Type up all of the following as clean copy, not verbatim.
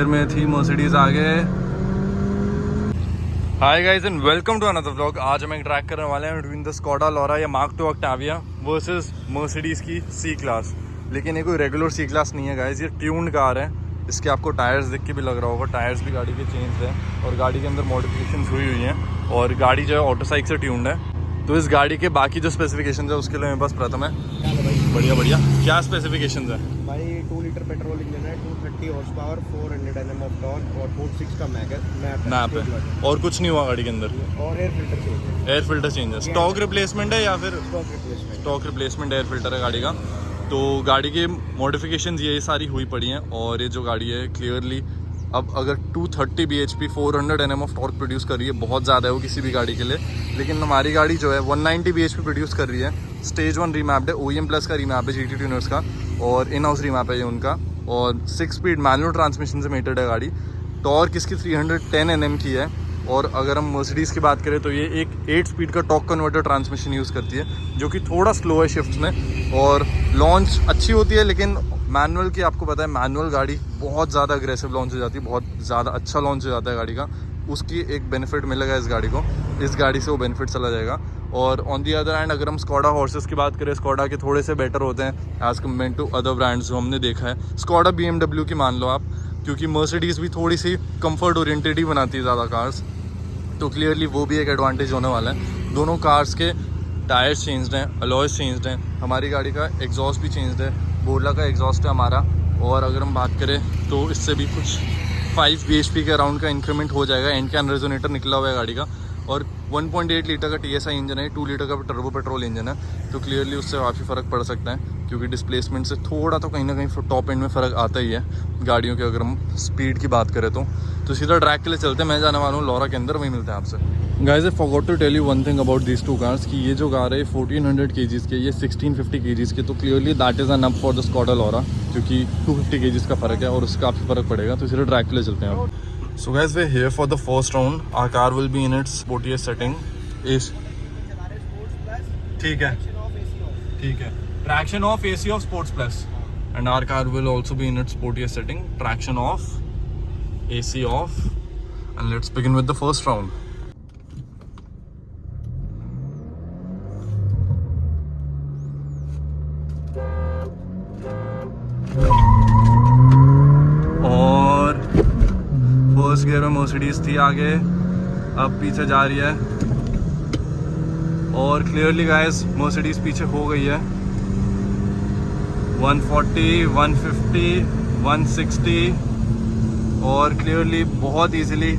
Gear में थी Mercedes आगे। Hi guys and welcome to another vlog. आज हम एक ट्रैक करने वाले हैं बिटवीन द स्कोडा लोरा या mark II Octavia versus Mercedes की सी क्लास। लेकिन ये कोई रेगुलर सी क्लास नहीं है गाइस, ये ट्यून्ड कार है। इसके आपको टायर्स देख के भी लग रहा होगा, टायर्स भी गाड़ी के चेंज है और गाड़ी के अंदर मॉडिफिकेशंस हुई हैं और गाड़ी जो है ऑटोसाइक से ट्यून्ड है। तो इस गाड़ी के बाकी जो स्पेसिफिकेशंस है उसके लिए मेरे पास प्रथम है। बढ़िया बढ़िया, क्या स्पेसिफिकेशंस है भाई? 2 लीटर पेट्रोल इंजन है, 230 horse power, 400 Nm of torque और 46 का मैप है। और कुछ नहीं हुआ गाड़ी के अंदर। और एयर फिल्टर चेंज है। एयर फिल्टर चेंज है, स्टॉक रिप्लेसमेंट है या फिर स्टॉक रिप्लेसमेंट एयर फिल्टर है गाड़ी का। तो गाड़ी के मॉडिफिकेशंस ये सारी हुई पड़ी हैं और ये जो गाड़ी है क्लियरली अब अगर 230 bhp 400 Nm of torque produce कर रही है, बहुत ज़्यादा है वो किसी भी गाड़ी के लिए। लेकिन हमारी गाड़ी जो है 190 bhp प्रोड्यूस कर रही है। स्टेज 1 रीमैप्ड है, OEM प्लस का रीमैप है GT ट्यूनर्स का और इन हाउस रीमैप है ये उनका। और 6 स्पीड मैनुअल ट्रांसमिशन से मेटेड है गाड़ी। टॉर्क इसकी 310 Nm की है। और अगर हम मर्सिडीज़ की बात करें तो ये एक 8 स्पीड का टॉर्क कन्वर्टर ट्रांसमिशन यूज़ करती है, जो कि थोड़ा स्लो है शिफ्ट्स में। और लॉन्च अच्छी होती है, लेकिन मैनुअल की आपको पता है मैनुअल गाड़ी बहुत ज़्यादा अग्रेसिव लॉन्च हो जाती है, बहुत ज़्यादा अच्छा लॉन्च हो जाता है गाड़ी का। उसकी एक बेनिफिट मिलेगा इस गाड़ी को, इस गाड़ी से वो बेनिफिट चला जाएगा। और ऑन दी अदर हैंड अगर हम स्कोडा हॉर्सेस की बात करें, स्कोडा के थोड़े से बेटर होते हैं as compare to other brands जो हमने देखा है। स्कोडा BMW की मान लो आप, क्योंकि मर्सिडीज़ भी थोड़ी सी कंफर्ट ओरिएंटेड ही बनाती है ज़्यादा कार्स, तो क्लियरली वो भी एक एडवांटेज होने वाला है। दोनों कार्स के टायर्स चेंज्ड हैं, अलॉयज चेंज्ड हैं, हमारी गाड़ी का एग्जॉस्ट भी चेंज्ड है, बोरला का एग्जॉस्ट है हमारा। और अगर हम बात करें तो इससे भी कुछ 5 bhp के अराउंड का इंक्रीमेंट हो जाएगा। एंड कैन रेजोनेटर निकला हुआ है गाड़ी का और 1.8 लीटर का TSI इंजन है, 2 लीटर का टर्बो पेट्रोल इंजन है। तो क्लियरली उससे काफ़ी फ़र्क पड़ सकता है, क्योंकि डिस्प्लेसमेंट से थोड़ा तो कहीं ना कहीं टॉप एंड में फ़र्क आता ही है गाड़ियों के। अगर हम स्पीड की बात करें तो सीधा ट्रैक के लिए चलते हैं। मैं जाने वाला हूँ लोरा के अंदर, वहीं मिलते हैं आपसे। Guys I forgot to tell you one thing about these two cars कि ये जो कार है 1400 kgs के, ये 1650 kgs के। तो clearly that is an up for the Skoda Laura, क्योंकि 250 kgs का फ़र्क है और उससे काफ़ी फ़र्क पड़ेगा। तो सीधा ट्रैक के लिए चलते हैं आप। So guys, we're here for the first round. Our car will be in its sportiest setting. ठीक है, ठीक है। Traction off, AC off, Sports Plus. And our car will also be in its sportiest setting. Traction off, AC off. And let's begin with the first round. First gear में Mercedes थी आगे, अब पीछे जा रही है। और क्लियरली गाइस मर्सिडीज पीछे हो गई है। 140, 150, 160 और क्लियरली बहुत इजीली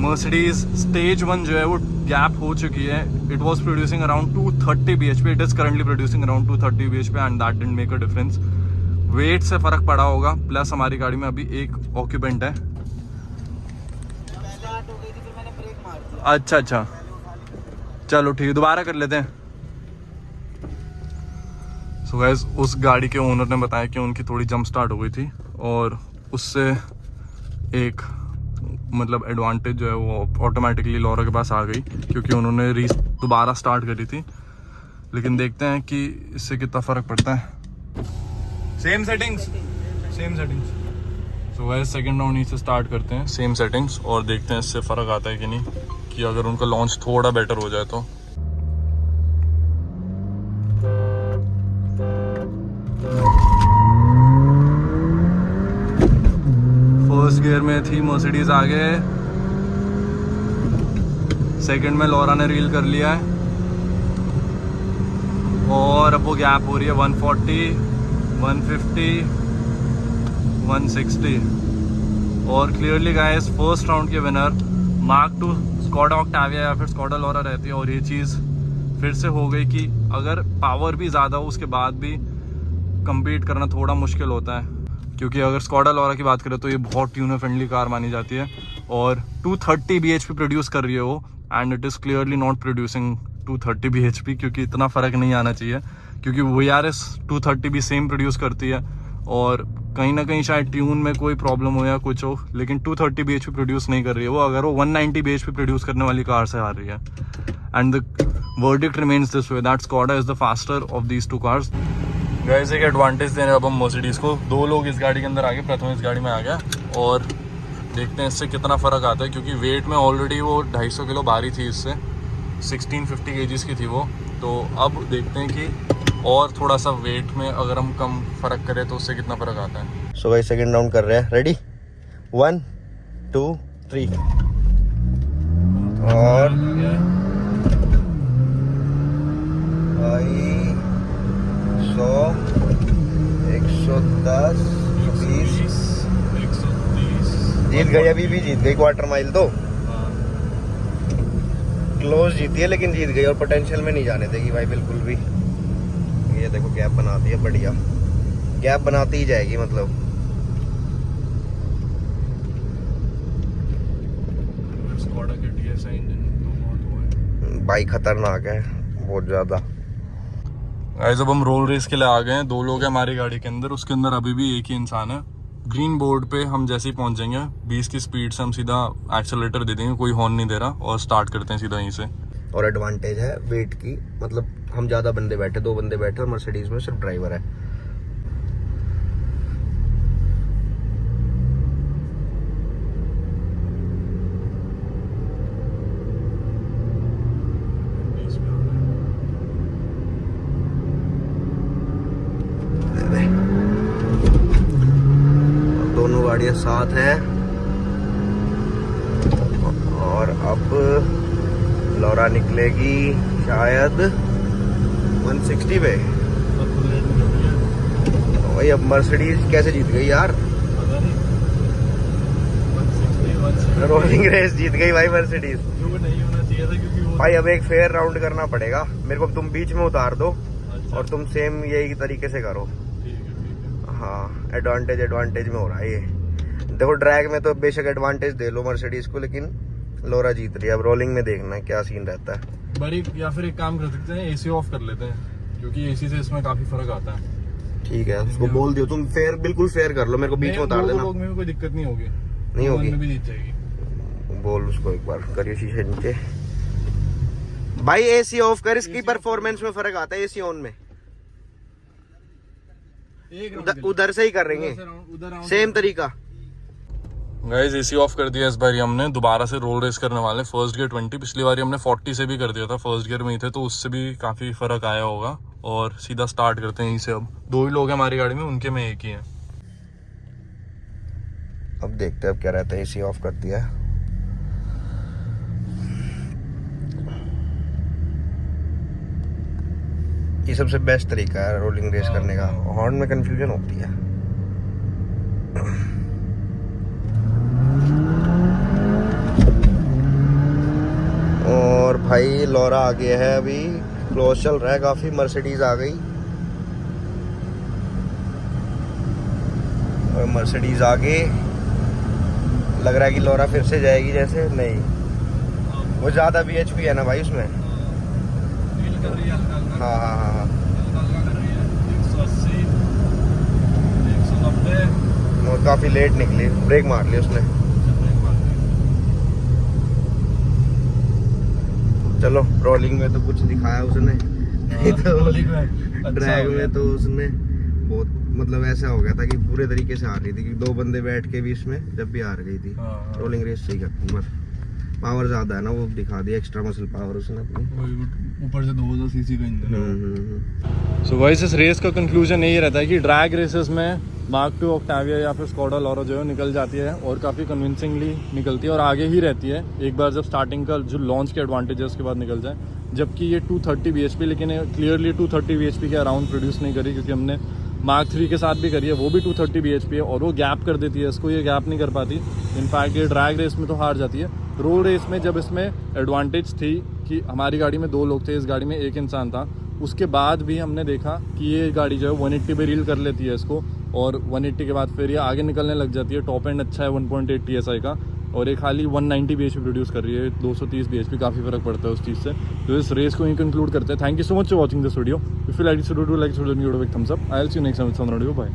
मर्सिडीज स्टेज 1 जो है वो गैप हो चुकी है। It was producing around 230 bhp, it is currently producing around 230 bhp and that didn't make a difference. Weight से फ़र्क पड़ा होगा, प्लस हमारी गाड़ी में अभी एक ऑक्यूपेंट है। अच्छा अच्छा, चलो ठीक है, दोबारा कर लेते हैं। सो गाइस उस गाड़ी के ओनर ने बताया कि उनकी थोड़ी जंप स्टार्ट हो गई थी और उससे एक मतलब एडवांटेज जो है वो ऑटोमेटिकली लोरा के पास आ गई, क्योंकि उन्होंने दोबारा स्टार्ट करी थी। लेकिन देखते हैं कि इससे कितना फ़र्क पड़ता है। Same settings. So guys second round नीचे स्टार्ट करते हैं, सेम सेटिंग्स, और देखते हैं इससे फ़र्क आता है कि नहीं, कि अगर उनका लॉन्च थोड़ा बेटर हो जाए तो। फर्स्ट गियर में थी मर्सिडीज आगे, सेकंड में लोरा ने रील कर लिया है और अब वो गैप हो रही है 140, 150, 160। और क्लियरली गाइस फर्स्ट राउंड के winner mark II Skoda Octavia या फिर स्कोडा लोरा रहती है। और ये चीज़ फिर से हो गई कि अगर पावर भी ज़्यादा हो उसके बाद भी compete करना थोड़ा मुश्किल होता है, क्योंकि अगर स्कोडा लोरा की बात करें तो ये बहुत ट्यूनर फ्रेंडली कार मानी जाती है और 230 bhp प्रोड्यूस कर रही है वो, and it is clearly not producing 230 bhp, क्योंकि इतना फ़र्क नहीं आना चाहिए, क्योंकि VRS 230 भी सेम प्रोड्यूस करती है और कहीं ना कहीं शायद ट्यून में कोई प्रॉब्लम हो या कुछ हो, लेकिन 230 bhp प्रोड्यूस नहीं कर रही है वो, अगर वो 190 bhp प्रोड्यूस करने वाली कार से आ रही है। And the verdict remains this way that Skoda is the faster of these two cars. Guys एक एडवांटेज देने अब हम मर्सिडीज को, 2 लोग इस गाड़ी के अंदर आ गए, प्रथम इस गाड़ी में आ गया और देखते हैं इससे कितना फ़र्क आता है, क्योंकि वेट में ऑलरेडी वो 250 किलो भारी थी, इससे 1650 kgs की थी वो। तो अब देखते हैं कि और थोड़ा सा वेट में अगर हम कम फ़र्क करें तो उससे कितना फ़र्क आता है। सो गाइस सेकंड राउंड कर रहे हैं, रेडी 1 2 3 और भाई 100 110 20 जीत गई, अभी भी जीत गई क्वार्टर माइल तो क्लोज जीती है, लेकिन जीत गई और पोटेंशियल में नहीं जाने देगी भाई बिल्कुल भी। ये देखो गैप बनाती है, बढ़िया गैप बनाती ही जाएगी मतलब। स्कोडा के DSi इंजन बहुत हुआ है बाइक खतरनाक है बहुत ज्यादा। गाइस अब हम रोल रेस के लिए आ गए हैं, 2 लोग हैं हमारी गाड़ी के अंदर, उसके अंदर अभी भी एक ही इंसान है। ग्रीन बोर्ड पे हम जैसे ही पहुंचेंगे 20 की स्पीड से हम सीधा एक्सेलरेटर दे देंगे, कोई हॉर्न नहीं दे रहा, और स्टार्ट करते हैं सीधा यहीं से। और एडवांटेज है वेट की, मतलब हम ज्यादा बंदे बैठे, 2 बंदे बैठे और मर्सिडीज में सिर्फ ड्राइवर है। दोनों गाड़ियां साथ हैं और अब लौरा निकलेगी शायद 160 पे। भाई अब मर्सिडीज कैसे जीत गई यार, रोलिंग रेस जीत गई भाई मर्सिडीज। नहीं होना चाहिए था क्योंकि वो भाई अब एक फेयर राउंड करना पड़ेगा मेरे को, तुम बीच में उतार दो और तुम सेम यही तरीके से करो। हाँ एडवांटेज में हो रहा है ये। देखो ड्रैग में तो बेशक एडवांटेज दे लो मर्सिडीज को, लेकिन लोरा जीत रही है। अब रोलिंग में देखना है क्या सीन रहता है। बड़ी, या फिर एक काम कर सकते हैं, एसी ऑफ कर लेते हैं, क्योंकि एसी से इसमें काफी फर्क आता है। ठीक है उसको बोल दियो तुम, फेयर बिल्कुल फेयर कर लो, मेरे को बीच में उतार देना। लोग में भी कोई दिक्कत नहीं होगी, नहीं होगी, में भी जीत जाएगी। बोल उसको एक बार, करिए शीशे नीचे। भाई एसी ऑफ कर, इसकी परफॉर्मेंस में फर्क आता है एसी ऑन में। उधर से ही करेंगे सेम तरीका। गाइस एसी ऑफ कर दिया इस बार हमने, दोबारा से रोल रेस करने वाले। फर्स्ट गियर 20, पिछली बार हमने 40 से भी कर दिया था, फर्स्ट गियर में ही थे, तो उससे भी काफ़ी फ़र्क आया होगा। और सीधा स्टार्ट करते हैं यहीं से। अब 2 ही लोग हैं हमारी गाड़ी में, उनके में एक ही है। अब देखते हैं अब क्या रहता है। एसी ऑफ कर दिया है, ये सबसे बेस्ट तरीका है रोलिंग रेस करने का। हॉर्न में कंफ्यूजन होती है। और भाई लौरा आ गया है, अभी क्लोज चल रहा है काफी, मर्सिडीज आ गई और मर्सिडीज आगे लग रहा है कि लौरा फिर से जाएगी जैसे। नहीं वो ज्यादा BHP है ना भाई उसमें। हाँ हाँ हाँ वो काफी लेट निकली, ब्रेक मार ली उसने। चलो रोलिंग में तो कुछ दिखाया उसने, तो ड्रैग में तो उसने बहुत मतलब ऐसा हो गया था कि पूरे तरीके से आ रही थी कि 2 बंदे बैठ के भी इसमें जब भी हार गई थी। रोलिंग रेस सही करती, बस पावर ज्यादा है ना, वो दिखा दिया एक्स्ट्रा मसल पावर उसने अपनी, ऊपर से 2000 सीसी का इंजन है। सो गाइस इस रेस का कंक्लूजन यही रहता है कि ड्रैग रेसेस में मार्क 2 ऑक्टाविया या फिर स्कोडा लौरा जो है निकल जाती है, और काफ़ी कन्विंसिंगली निकलती है और आगे ही रहती है एक बार जब स्टार्टिंग का जो लॉन्च के एडवांटेज है उसके बाद निकल जाए। जबकि ये 230 bhp, लेकिन क्लियरली 230 bhp के अराउंड प्रोड्यूस नहीं करी, क्योंकि हमने मार्क 3 के साथ भी करी है, वो भी 230 bhp है और वो गैप कर देती है, इसको ये गैप नहीं कर पाती। इनफैक्ट ये ड्रैग रेस में तो हार जाती है। रोड रेस में जब इसमें एडवांटेज थी कि हमारी गाड़ी में 2 लोग थे, इस गाड़ी में एक इंसान था, उसके बाद भी हमने देखा कि ये गाड़ी जो है 180 पे रील कर लेती है इसको, और 180 के बाद फिर ये आगे निकलने लग जाती है। टॉप एंड अच्छा है 1.8 TSI का, और ये खाली 190 bhp प्रोड्यूस कर रही है, 230 bhp, काफ़ी फर्क पड़ता है उस चीज़ से। तो इस रेस को ही कंक्लूड करते हैं। Thank you so much for watching this video. If you like this video, like video, thumbs up. I will see you next time with some video. Bye.